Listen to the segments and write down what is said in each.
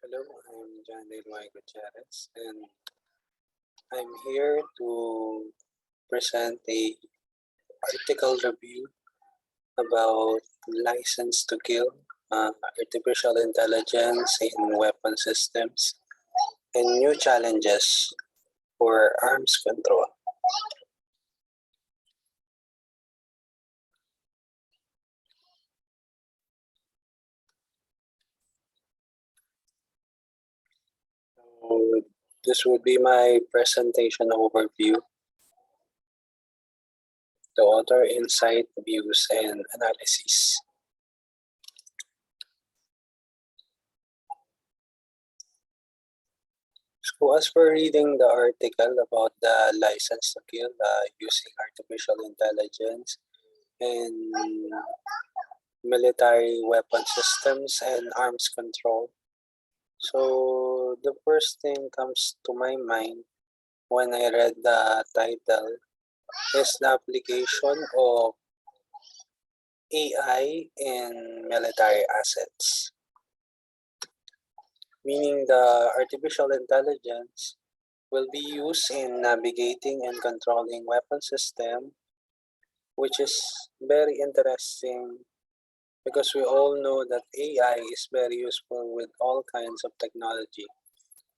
Hello, I'm John Delroy Gutierrez, and I'm here to present a article review about license to kill, artificial intelligence in weapon systems, and new challenges for arms control. So this would be my presentation overview, the author insight, views, and analysis. So as per reading the article about the license to kill using artificial intelligence in military weapon systems and arms control. So the first thing comes to my mind when I read the title is the application of AI in military assets, meaning the artificial intelligence will be used in navigating and controlling weapon system, which is very interesting because we all know that AI is very useful with all kinds of technology.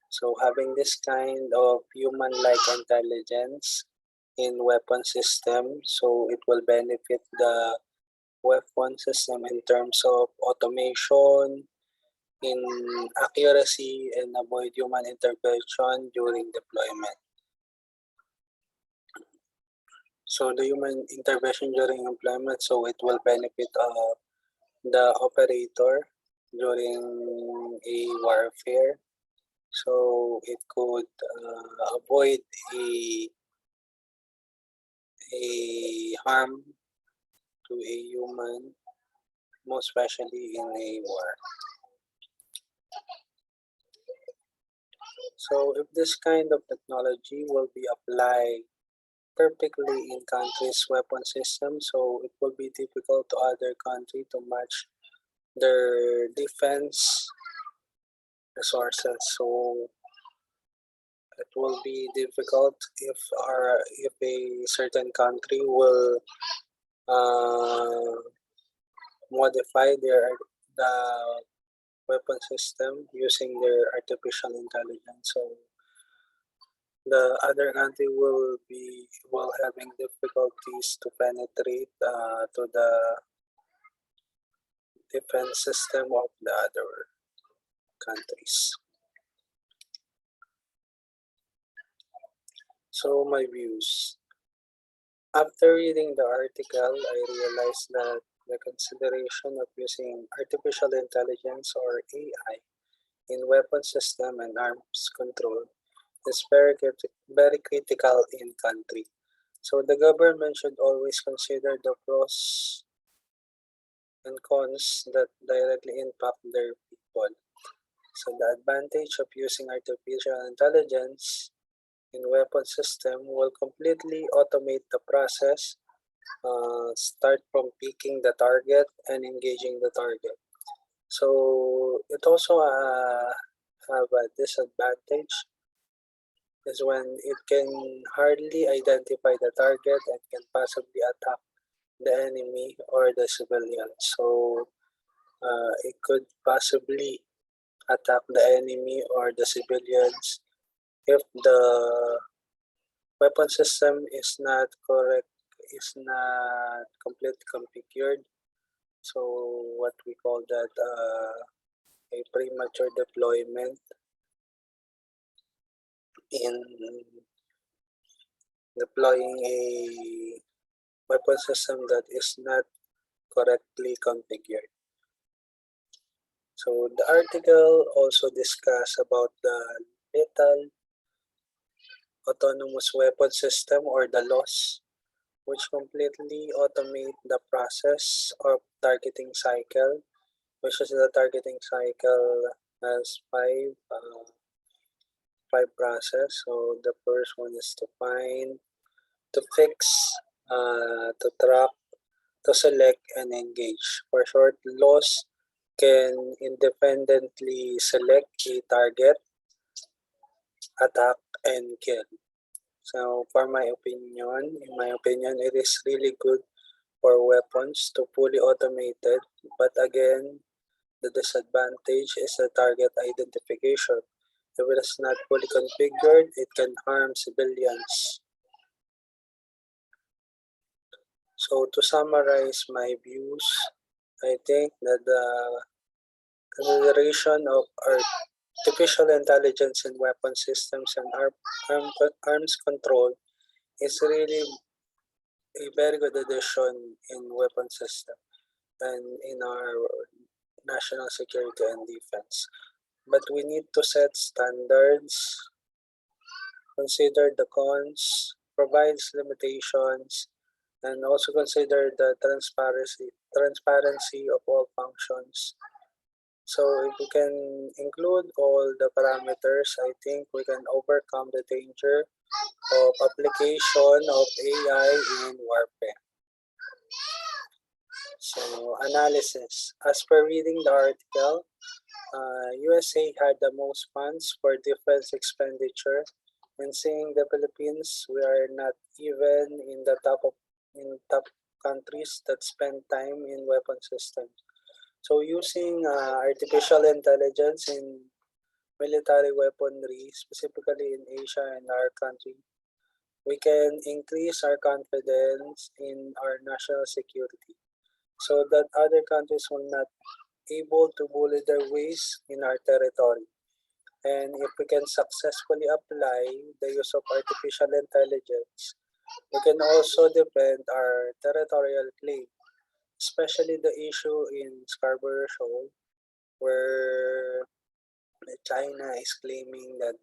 So having this kind of human-like intelligence in weapon system, so it will benefit the weapon system in terms of automation, in accuracy, and avoid human intervention during deployment. So the human intervention during employment, so it will benefit the operator during a warfare. So it could avoid a harm to a human, most especially in a war. So if this kind of technology will be applied perfectly in countries' weapon systems, so it will be difficult to other country to match their defense resources. So it will be difficult if a certain country will uh, modify the weapon system using their artificial intelligence. So the other country will having difficulties to penetrate to the defense system of the other countries. So my views. After reading the article, I realized that the consideration of using artificial intelligence or AI in weapon system and arms control is very critical in country. So the government should always consider the pros and cons that directly impact their people. So the advantage of using artificial intelligence in weapon system will completely automate the process, start from picking the target and engaging the target. So it also have a disadvantage is when it can hardly identify the target and can possibly attack the enemy or the civilian. So it could possibly attack the enemy or the civilians if the weapon system is not correct, is not completely configured. So what we call that a premature deployment in deploying a weapon system that is not correctly configured. So the article also discuss about the lethal autonomous weapon system or the LOS, which completely automate the process of targeting cycle, which is the targeting cycle has five process. So the first one is to find, to fix, to track, to select, and engage. For short, LOS can independently select a target, attack, and kill. So in my opinion, it is really good for weapons to fully automated, but again, the disadvantage is the target identification. If it is not fully configured, it can harm civilians. So to summarize my views, I think that the consideration of artificial intelligence in weapon systems and arms control is really a very good addition in weapon system and in our national security and defense. But we need to set standards, consider the cons, provides limitations, and also consider the transparency of all functions. So if we can include all the parameters, I think we can overcome the danger of application of AI in warfare. So analysis. As per reading the article, USA had the most funds for defense expenditure, and seeing the Philippines, we are not even in the top countries that spend time in weapon systems. So using artificial intelligence in military weaponry, specifically in Asia and our country, we can increase our confidence in our national security so that other countries will not able to bully their ways in our territory. And if we can successfully apply the use of artificial intelligence, we can also defend our territorial claim, especially the issue in Scarborough Shoal, where China is claiming that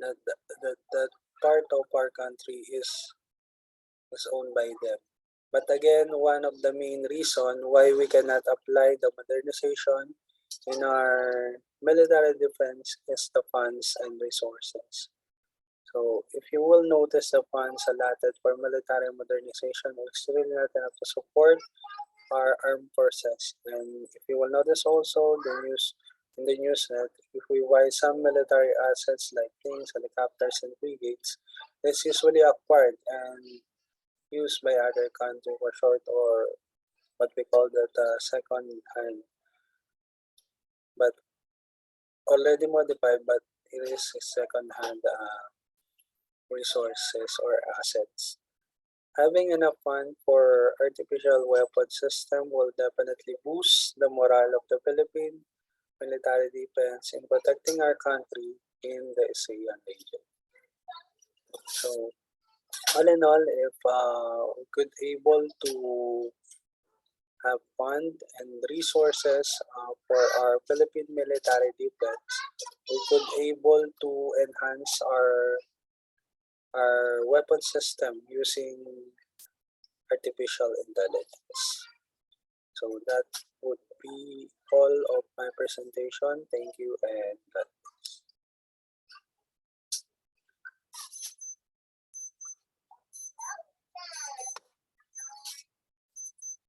that part of our country is owned by them. But again, one of the main reason why we cannot apply the modernization in our military defense is the funds and resources. So if you will notice the funds allotted for military modernization is really not enough to support our armed forces. And if you will notice also the news that if we buy some military assets like planes, helicopters, and frigates, it's usually acquired and used by other countries for short or what we call that second hand, but already modified, but it is a second hand resources or assets. Having enough fund for artificial weapon system will definitely boost the morale of the Philippine military defense in protecting our country in the ASEAN region. So all in all, if we could able to have fund and resources for our Philippine military defense, we could able to enhance our weapon system using artificial intelligence. So that would be all of my presentation. Thank you and God